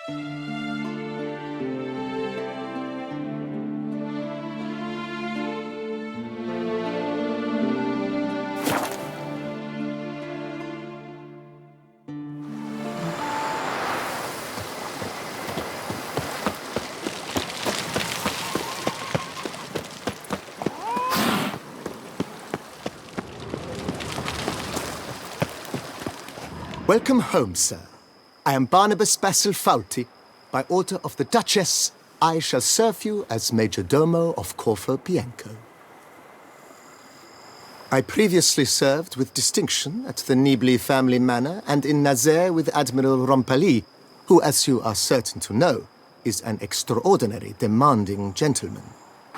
Welcome home, sir. I am Barnabas Basil Fawlty. By order of the Duchess, I shall serve you as Majordomo of Corvo Bianco. I previously served with distinction at the Nibli family manor and in Nazaire with Admiral Rompali, who, as you are certain to know, is an extraordinary, demanding gentleman.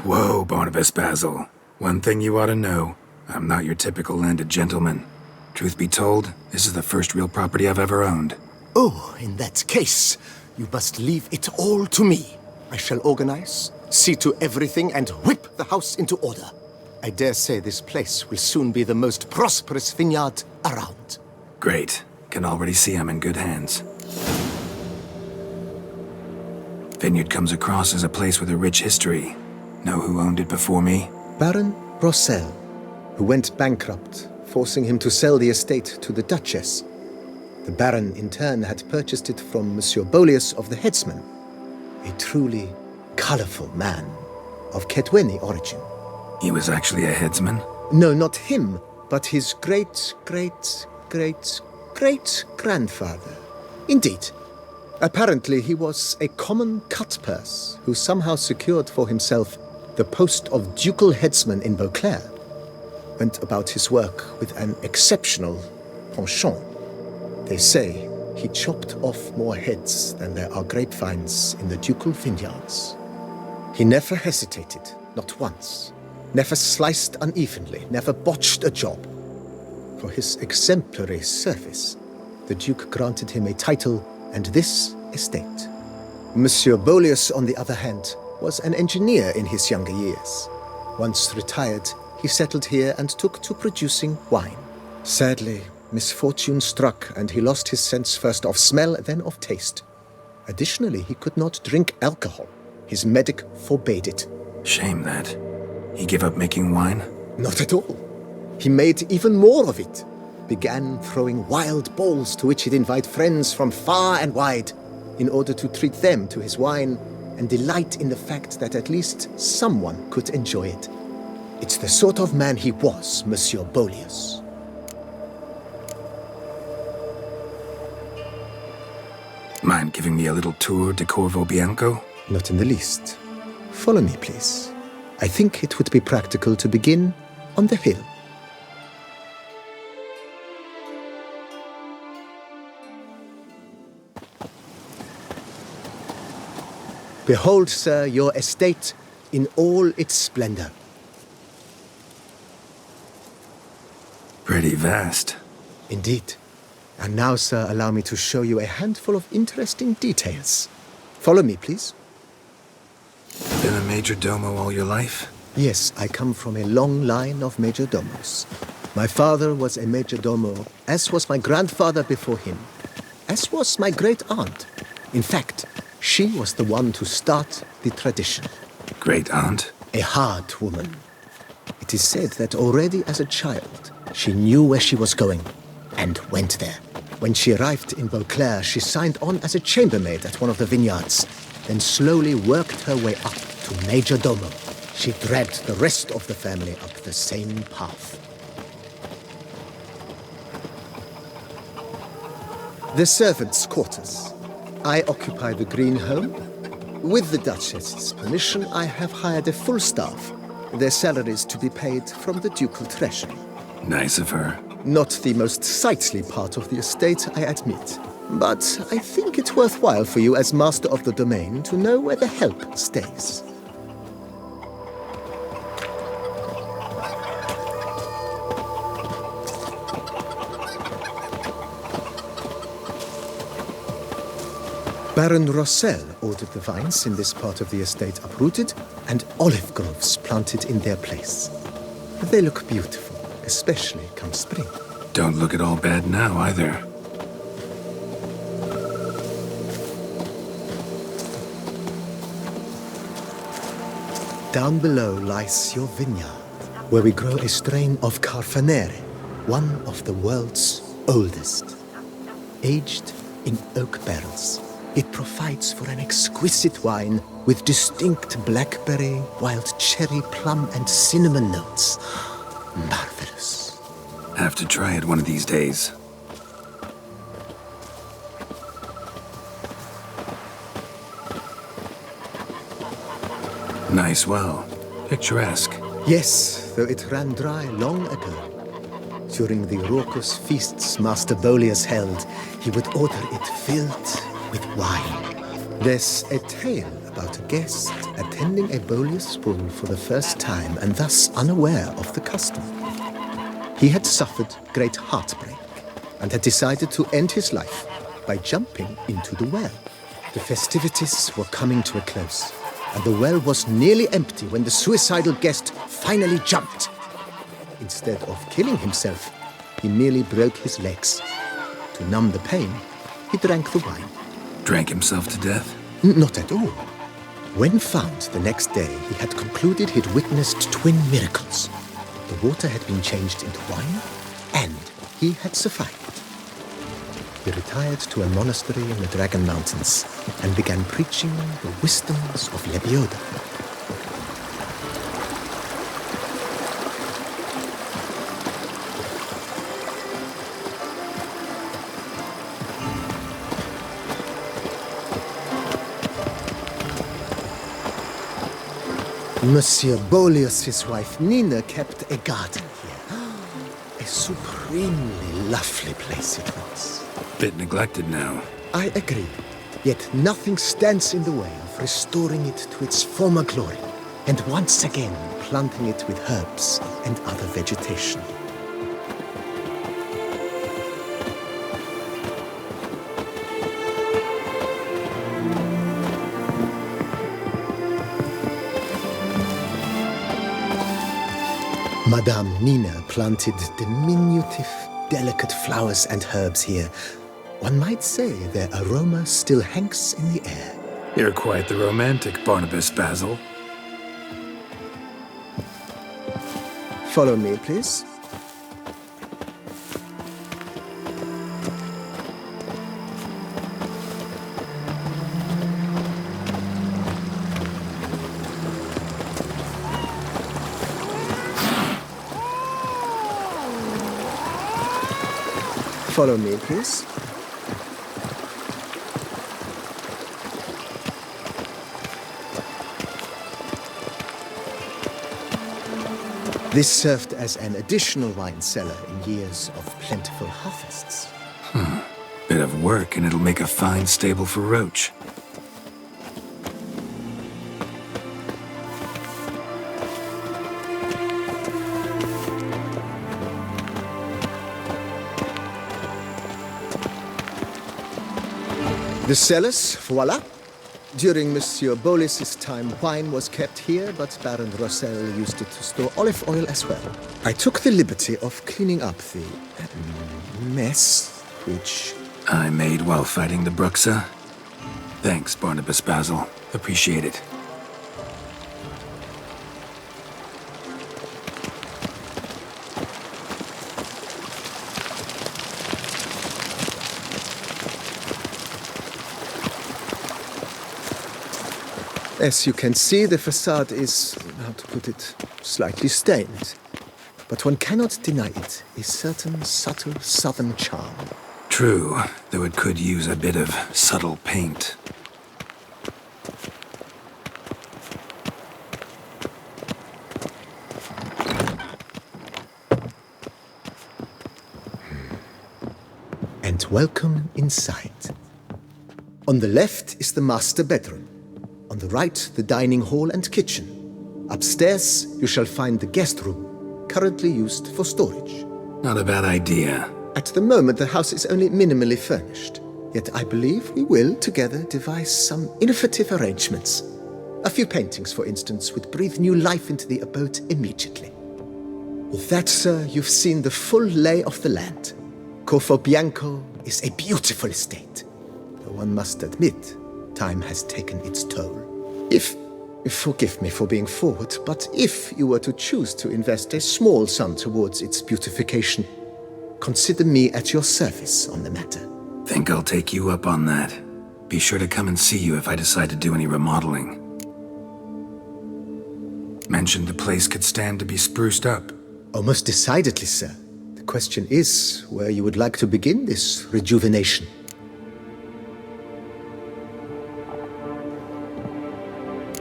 Whoa, Barnabas Basil. One thing you ought to know. I'm not your typical landed gentleman. Truth be told, this is the first real property I've ever owned. Oh, in that case, you must leave it all to me. I shall organize, see to everything, and whip the house into order. I dare say this place will soon be the most prosperous vineyard around. Great. Can already see I'm in good hands. Vineyard comes across as a place with a rich history. Know who owned it before me? Baron Rossel, who went bankrupt, forcing him to sell the estate to the Duchess. The Baron, in turn, had purchased it from Monsieur Bolius of the Headsman, a truly colorful man of Ketweni origin. He was actually a headsman? No, not him, but his great-great-great-great-grandfather. Indeed. Apparently, he was a common cut-purse who somehow secured for himself the post of ducal headsman in Beauclair. Went about his work with an exceptional penchant. They say he chopped off more heads than there are grapevines in the ducal vineyards. He never hesitated, not once. Never sliced unevenly, never botched a job. For his exemplary service, the Duke granted him a title and this estate. Monsieur Bolius, on the other hand, was an engineer in his younger years. Once retired, he settled here and took to producing wine. Sadly, misfortune struck and he lost his sense first of smell, then of taste. Additionally, he could not drink alcohol. His medic forbade it. Shame that. He gave up making wine? Not at all. He made even more of it. Began throwing wild balls to which he'd invite friends from far and wide in order to treat them to his wine and delight in the fact that at least someone could enjoy it. It's the sort of man he was, Monsieur Bolius. Mind giving me a little tour de Corvo Bianco? Not in the least. Follow me, please. I think it would be practical to begin on the hill. Behold, sir, your estate in all its splendor. Pretty vast. Indeed. And now, sir, allow me to show you a handful of interesting details. Follow me, please. Been a majordomo all your life? Yes, I come from a long line of majordomos. My father was a majordomo, as was my grandfather before him, as was my great-aunt. In fact, she was the one to start the tradition. Great-aunt? A hard woman. It is said that already as a child, she knew where she was going and went there. When she arrived in Beauclair, she signed on as a chambermaid at one of the vineyards, then slowly worked her way up to Majordomo. She dragged the rest of the family up the same path. The servants' quarters. I occupy the green home. With the Duchess's permission, I have hired a full staff. Their salaries to be paid from the ducal treasury. Nice of her. Not the most sightly part of the estate, I admit. But I think it's worthwhile for you as master of the domain to know where the help stays. Baron Rossel ordered the vines in this part of the estate uprooted and olive groves planted in their place. They look beautiful, especially come spring. Don't look at all bad now, either. Down below lies your vineyard, where we grow a strain of Carfanere, one of the world's oldest. Aged in oak barrels, it provides for an exquisite wine with distinct blackberry, wild cherry, plum, and cinnamon notes. Marvelous. Have to try it one of these days. Nice well. Picturesque. Yes, though it ran dry long ago. During the raucous feasts Master Bolius held, he would order it filled with wine. There's a tale about a guest attending a Bolius ball for the first time and thus unaware of the custom. He had suffered great heartbreak and had decided to end his life by jumping into the well. The festivities were coming to a close, and the well was nearly empty when the suicidal guest finally jumped. Instead of killing himself, he merely broke his legs. To numb the pain, he drank the wine. Drank himself to death? Not at all. When found the next day, he had concluded he'd witnessed twin miracles. The water had been changed into wine, and he had survived. He retired to a monastery in the Dragon Mountains and began preaching the wisdoms of Lebioda. Monsieur Bolius' wife Nina kept a garden here. A supremely lovely place it was. Bit neglected now. I agree. Yet nothing stands in the way of restoring it to its former glory, and once again planting it with herbs and other vegetation. Madame Nina planted diminutive, delicate flowers and herbs here. One might say their aroma still hangs in the air. You're quite the romantic, Barnabas Basil. Follow me, please. Follow me, please. This served as an additional wine cellar in years of plentiful harvests. Bit of work and it'll make a fine stable for Roach. The cellars, voila. During Monsieur Bolis's time, wine was kept here, but Baron Rossel used it to store olive oil as well. I took the liberty of cleaning up the mess, which... I made while fighting the Bruxa. Thanks, Barnabas Basil. Appreciate it. As you can see, the facade is, how to put it, slightly stained. But one cannot deny it, a certain subtle southern charm. True, though it could use a bit of subtle paint. And welcome inside. On the left is the master bedroom. On the right, the dining hall and kitchen. Upstairs, you shall find the guest room, currently used for storage. Not a bad idea. At the moment, the house is only minimally furnished. Yet I believe we will, together, devise some innovative arrangements. A few paintings, for instance, would breathe new life into the abode immediately. With that, sir, you've seen the full lay of the land. Corfo Bianco is a beautiful estate. Though one must admit, time has taken its toll. If Forgive me for being forward, but if you were to choose to invest a small sum towards its beautification, consider me at your service on the matter. Think I'll take you up on that. Be sure to come and see you if I decide to do any remodeling. Mentioned the place could stand to be spruced up. Oh, most decidedly, sir. The question is where you would like to begin this rejuvenation.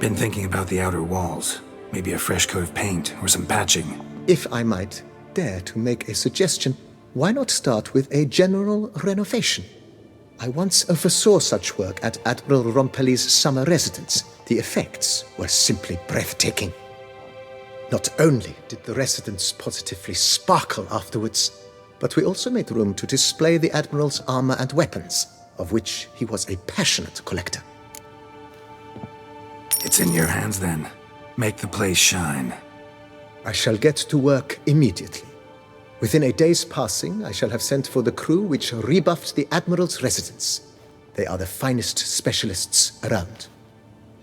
Been thinking about the outer walls. Maybe a fresh coat of paint or some patching. If I might dare to make a suggestion, why not start with a general renovation? I once oversaw such work at Admiral Rompelli's summer residence. The effects were simply breathtaking. Not only did the residence positively sparkle afterwards, but we also made room to display the Admiral's armor and weapons, of which he was a passionate collector. It's in your hands then. Make the place shine. I shall get to work immediately. Within a day's passing, I shall have sent for the crew which rebuffed the Admiral's residence. They are the finest specialists around.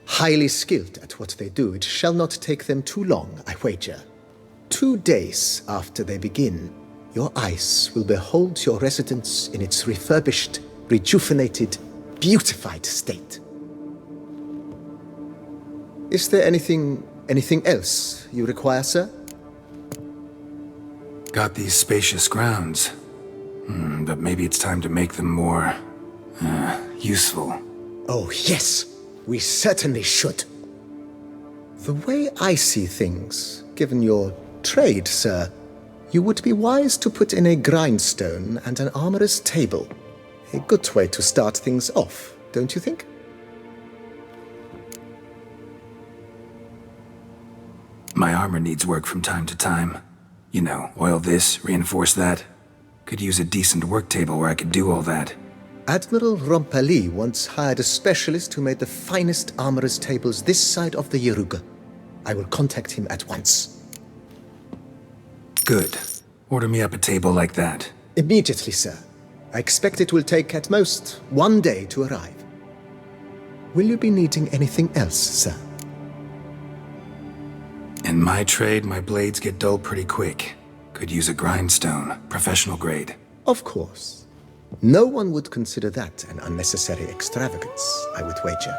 Highly skilled at what they do, it shall not take them too long, I wager. 2 days after they begin, your eyes will behold your residence in its refurbished, rejuvenated, beautified state. Is there anything else you require, sir? Got these spacious grounds. But maybe it's time to make them more, useful. Oh, yes. We certainly should. The way I see things, given your trade, sir, you would be wise to put in a grindstone and an armorer's table. A good way to start things off, don't you think? My armor needs work from time to time. You know, oil this, reinforce that. Could use a decent work table where I could do all that. Admiral Rompelli once hired a specialist who made the finest armorer's tables this side of the Yaruga. I will contact him at once. Good. Order me up a table like that. Immediately, sir. I expect it will take at most 1 day to arrive. Will you be needing anything else, sir? In my trade, my blades get dull pretty quick. Could use a grindstone, professional grade. Of course. No one would consider that an unnecessary extravagance, I would wager.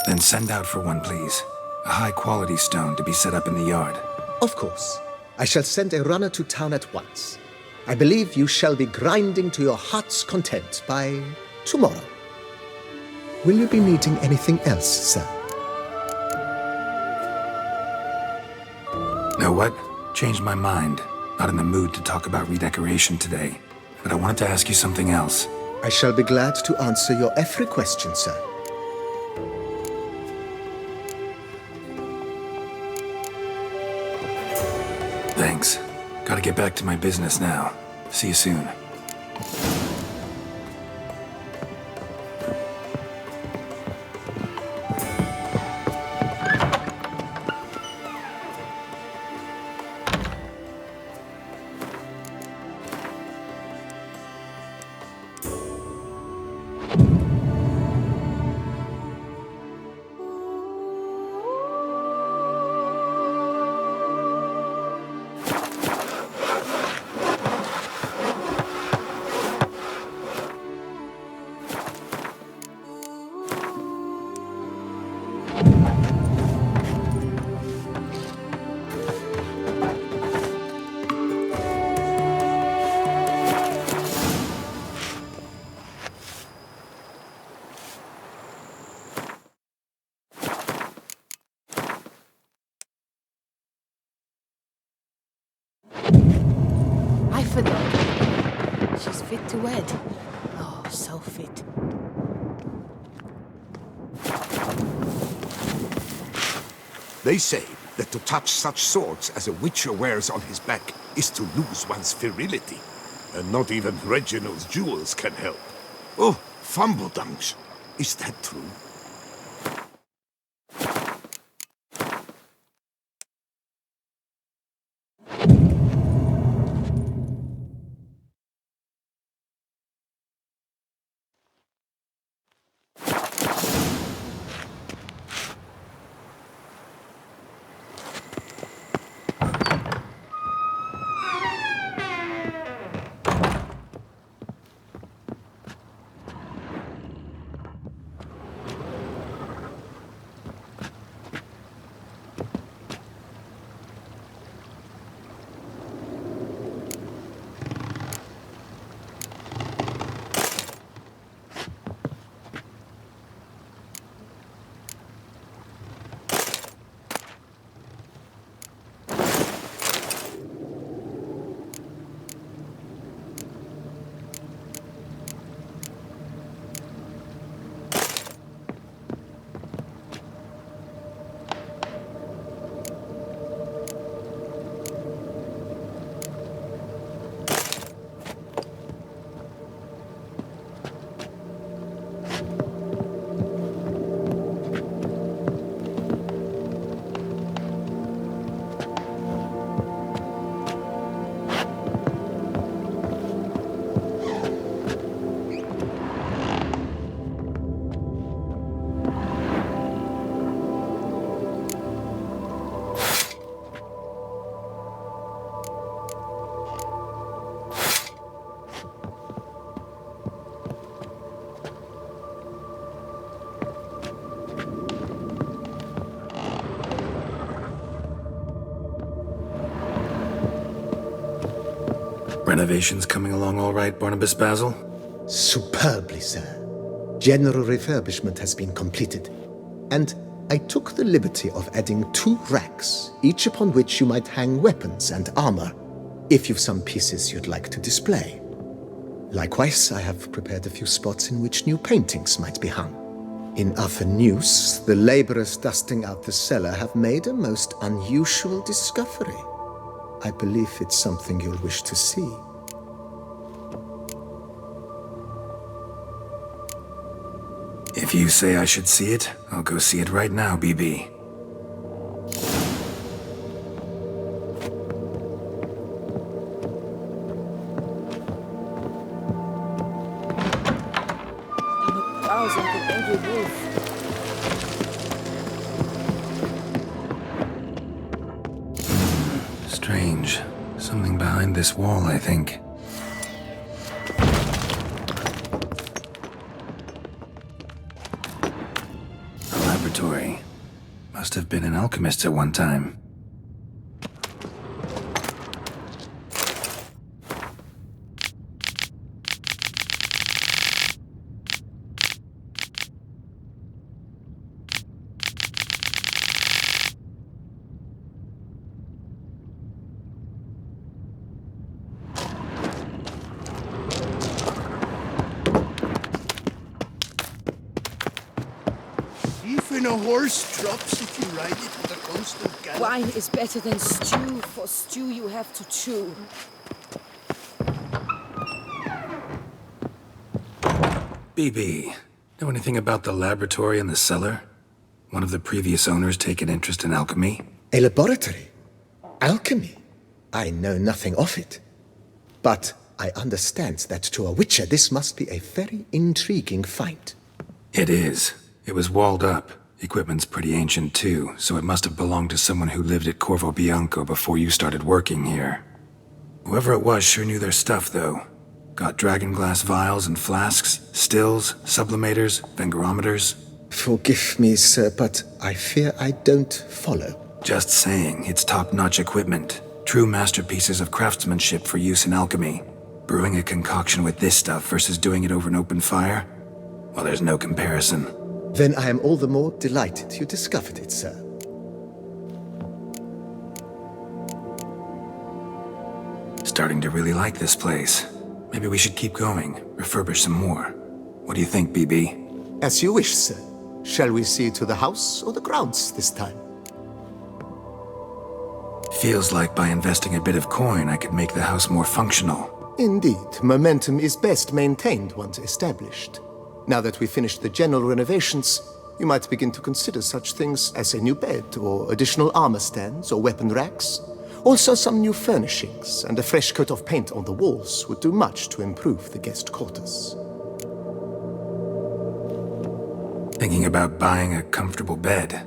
Then send out for one, please. A high-quality stone to be set up in the yard. Of course. I shall send a runner to town at once. I believe you shall be grinding to your heart's content by tomorrow. Will you be needing anything else, sir? Know what? Changed my mind. Not in the mood to talk about redecoration today. But I wanted to ask you something else. I shall be glad to answer your every question, sir. Thanks. Gotta get back to my business now. See you soon. I forgot. She's fit to wed. Oh, so fit. They say that to touch such swords as a witcher wears on his back is to lose one's virility. And not even Reginald's jewels can help. Oh, Fumbledunks. Is that true? Renovations coming along all right, Barnabas Basil? Superbly, sir. General refurbishment has been completed, and I took the liberty of adding 2 racks, each upon which you might hang weapons and armor, if you've some pieces you'd like to display. Likewise, I have prepared a few spots in which new paintings might be hung. In other news, the laborers dusting out the cellar have made a most unusual discovery. I believe it's something you'll wish to see. If you say I should see it, I'll go see it right now, BB. Prowls like an angry wolf. Strange. Something behind this wall, I think. A laboratory. Must have been an alchemist at one time. Even a horse drops if you ride it with a constant gallop. Wine is better than stew. For stew you have to chew. BB, know anything about the laboratory in the cellar? One of the previous owners take an interest in alchemy? A laboratory? Alchemy? I know nothing of it. But I understand that to a witcher this must be a very intriguing find. It is. It was walled up. Equipment's pretty ancient too, so it must have belonged to someone who lived at Corvo Bianco before you started working here. Whoever it was sure knew their stuff, though. Got dragon glass vials and flasks, stills, sublimators, vengerometers. Forgive me, sir, but I fear I don't follow. Just saying, it's top-notch equipment. True masterpieces of craftsmanship for use in alchemy. Brewing a concoction with this stuff versus doing it over an open fire? Well, there's no comparison. Then I am all the more delighted you discovered it, sir. Starting to really like this place. Maybe we should keep going, refurbish some more. What do you think, BB? As you wish, sir. Shall we see to the house or the grounds this time? Feels like by investing a bit of coin, I could make the house more functional. Indeed, momentum is best maintained once established. Now that we've finished the general renovations, you might begin to consider such things as a new bed, or additional armor stands, or weapon racks. Also, some new furnishings and a fresh coat of paint on the walls would do much to improve the guest quarters. Thinking about buying a comfortable bed.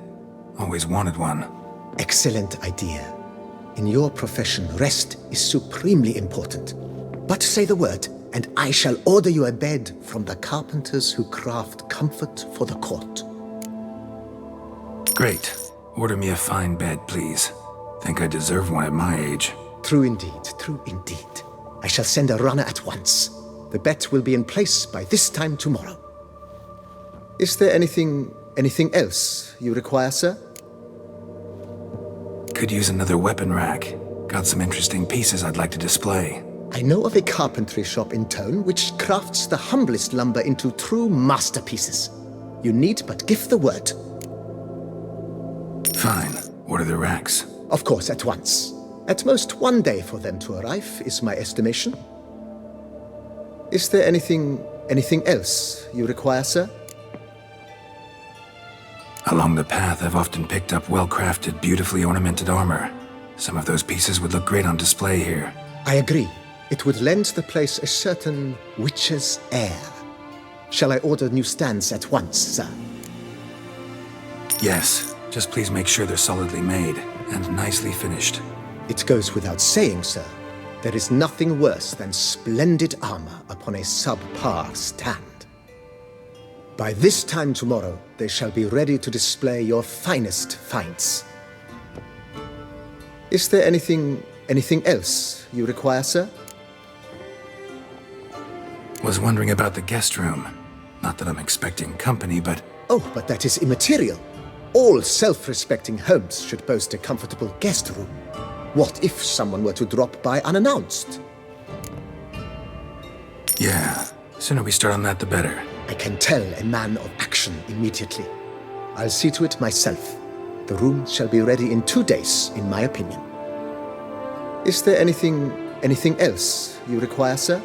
Always wanted one. Excellent idea. In your profession, rest is supremely important. But say the word, and I shall order you a bed from the carpenters who craft comfort for the court. Great. Order me a fine bed, please. Think I deserve one at my age. True indeed, true indeed. I shall send a runner at once. The bet will be in place by this time tomorrow. Is there anything else you require, sir? Could use another weapon rack. Got some interesting pieces I'd like to display. I know of a carpentry shop in town which crafts the humblest lumber into true masterpieces. You need but give the word. Fine. Order the racks. Of course, at once. At most 1 day for them to arrive, is my estimation. Is there anything else you require, sir? Along the path, I've often picked up well-crafted, beautifully ornamented armor. Some of those pieces would look great on display here. I agree. It would lend the place a certain witch's air. Shall I order new stands at once, sir? Yes. Just please make sure they're solidly made and nicely finished. It goes without saying, sir. There is nothing worse than splendid armor upon a subpar stand. By this time tomorrow, they shall be ready to display your finest finds. Is there anything else you require, sir? Was wondering about the guest room. Not that I'm expecting company, but Oh, but that is immaterial. All self-respecting homes should boast a comfortable guest room. What if someone were to drop by unannounced? yeah, sooner we start on that the better. I can tell a man of action immediately. I'll see to it myself. The room shall be ready in 2 days, in my opinion. Is there anything else you require, sir?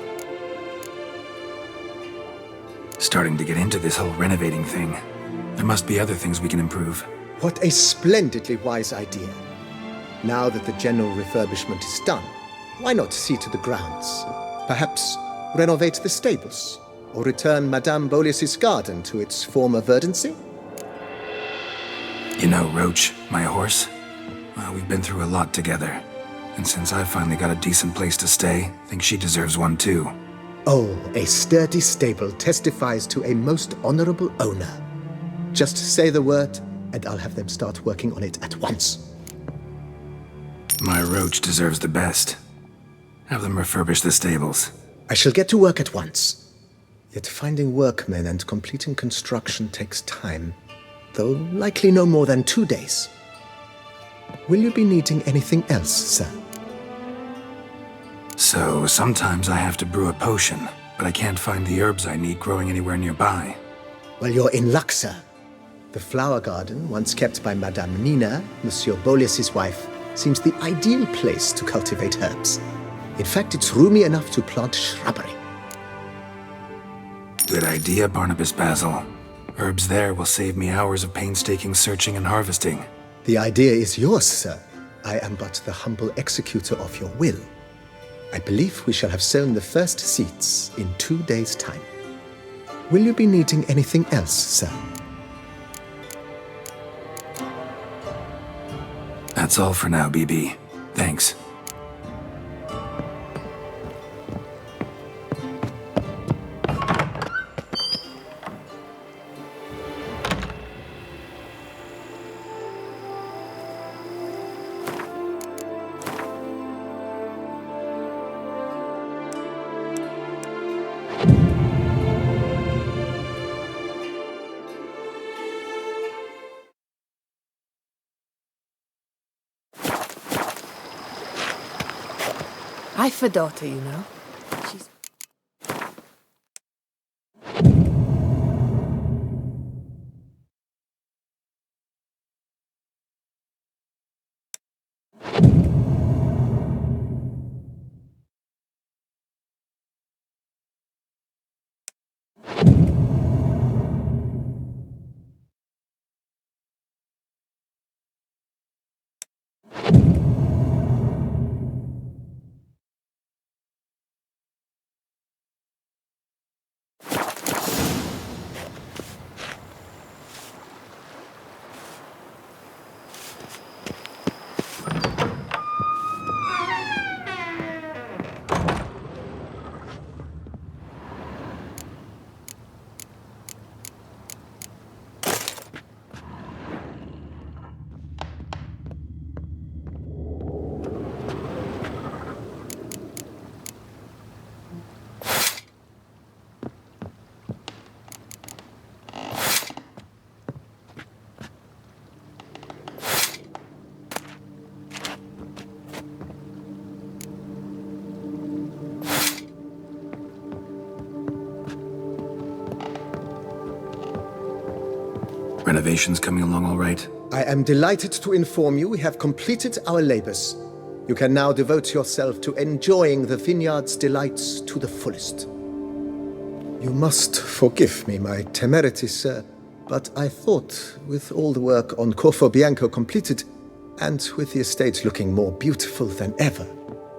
Starting to get into this whole renovating thing. There must be other things we can improve. What a splendidly wise idea. Now that the general refurbishment is done, why not see to the grounds? Perhaps renovate the stables, or return Madame Bolis's garden to its former verdancy? You know, Roach, my horse? Well, we've been through a lot together. And since I've finally got a decent place to stay, I think she deserves one too. Oh, a sturdy stable testifies to a most honorable owner. Just say the word, and I'll have them start working on it at once. My Roach deserves the best. Have them refurbish the stables. I shall get to work at once. Yet finding workmen and completing construction takes time, though likely no more than 2 days. Will you be needing anything else, sir? So, sometimes I have to brew a potion, but I can't find the herbs I need growing anywhere nearby. Well, you're in luck, sir. The flower garden, once kept by Madame Nina, Monsieur Bolis's wife, seems the ideal place to cultivate herbs. In fact, it's roomy enough to plant shrubbery. Good idea, Barnabas Basil. Herbs there will save me hours of painstaking searching and harvesting. The idea is yours, sir. I am but the humble executor of your will. I believe we shall have sown the first seeds in 2 days' time. Will you be needing anything else, sir? That's all for now, BB. Thanks. I've a daughter, you know. She's... Renovations coming along all right? I am delighted to inform you we have completed our labors. You can now devote yourself to enjoying the vineyard's delights to the fullest. You must forgive me my temerity, sir, but I thought, with all the work on Corvo Bianco completed, and with the estate looking more beautiful than ever,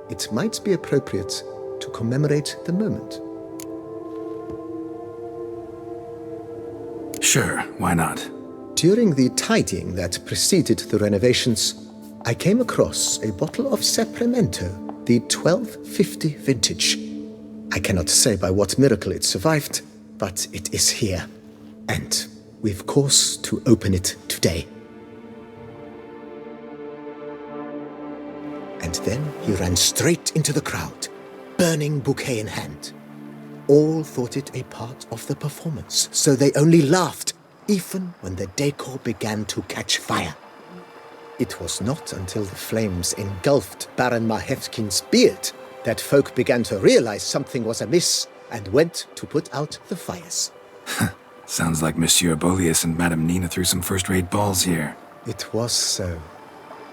it might be appropriate to commemorate the moment. Sure, why not? During the tidying that preceded the renovations, I came across a bottle of Sapramento, the 1250 vintage. I cannot say by what miracle it survived, but it is here. And we've cause to open it today. And then he ran straight into the crowd, burning bouquet in hand. All thought it a part of the performance, so they only laughed, even when the decor began to catch fire. It was not until the flames engulfed Baron Mahevkin's beard that folk began to realize something was amiss and went to put out the fires. Sounds like Monsieur Bolius and Madame Nina threw some first-rate balls here. It was so.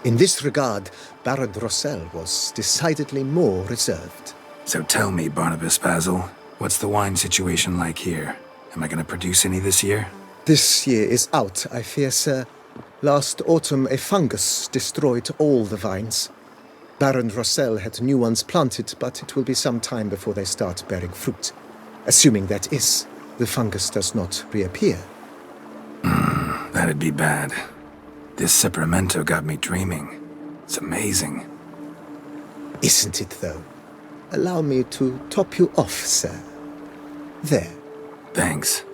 In this regard, Baron Rossel was decidedly more reserved. So tell me, Barnabas Basil, what's the wine situation like here? Am I going to produce any this year? This year is out, I fear, sir. Last autumn, a fungus destroyed all the vines. Baron Rossel had new ones planted, but it will be some time before they start bearing fruit. Assuming, that is, the fungus does not reappear. That'd be bad. This Sacramento got me dreaming. It's amazing. Isn't it, though? Allow me to top you off, sir. There. Thanks.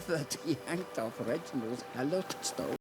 That he yanked off Reginald's hallowed stone.